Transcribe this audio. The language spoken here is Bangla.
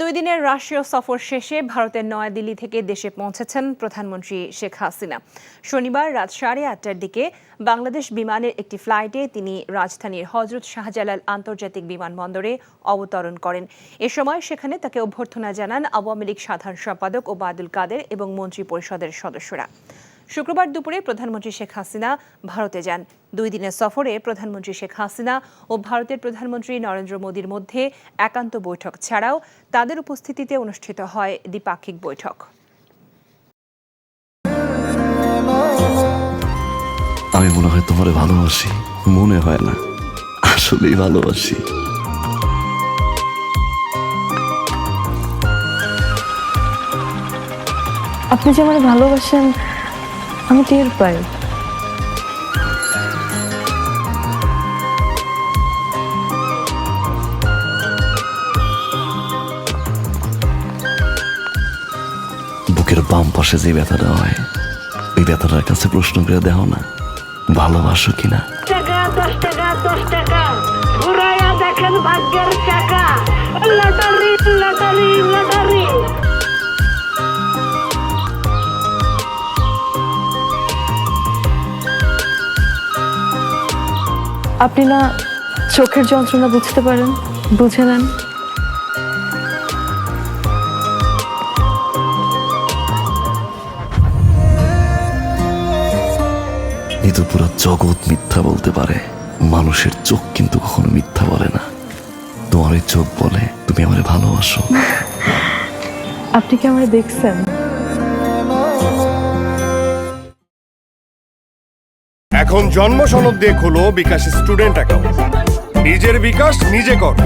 2 দিনের রাষ্ট্রীয় সফর শেষে ভারতের নয়াদিল্লি থেকে দেশে পৌঁছেছেন প্রধানমন্ত্রী শেখ হাসিনা। শনিবার রাত 8:30টার দিকে বাংলাদেশ বিমানের একটি ফ্লাইটে তিনি রাজধানীর হযরত শাহজালাল আন্তর্জাতিক বিমানবন্দরে অবতরণ করেন। এ সময় সেখানে তাকে অভ্যর্থনা জানান আওয়ামী লীগ সাধারণ সম্পাদক ওবায়দুল কাদের এবং মন্ত্রী পরিষদের সদস্যরা। শুক্রবার দুপুরে প্রধানমন্ত্রী শেখ হাসিনা ভারতে যান। 2 দিনের সফরে প্রধানমন্ত্রী শেখ হাসিনা ও ভারতের প্রধানমন্ত্রী নরেন্দ্র মোদীর মধ্যে একান্ত বৈঠক ছাড়াও তাদের উপস্থিতিতে অনুষ্ঠিত হয় দ্বিপাক্ষিক বৈঠক। আমি মনে হয় তোমারে ভালোবাসি, মনে হয় না, আসলেই ভালোবাসি। আপনি যে আমাকে ভালোবাসেন আমি টের পাই। বুকের বাম পাশে যে ব্যথাটা হয়, ওই ব্যথাটার কাছে প্রশ্ন করে দেখো না, ভালোবাসো কিনা। টাকা 10 টাকা 10 টাকা ঘুরাইয়া দেখেন ভাগ্যের চাকা। Lottery lottery lottery. আপনি না চোখের যন্ত্রণা বুঝতে পারেন, বুঝে নেন। কিন্তু পুরো জগৎ মিথ্যা বলতে পারে, মানুষের চোখ কিন্তু কখনো মিথ্যা বলে না। তোমার ওই চোখ বলে তুমি আমারে ভালোবাসো। আপনি কি আমারে দেখছেন? এখন জন্ম সনদ দিয়ে খোলো বিকাশ স্টুডেন্ট অ্যাকাউন্ট। নিজের বিকাশ নিজে কর।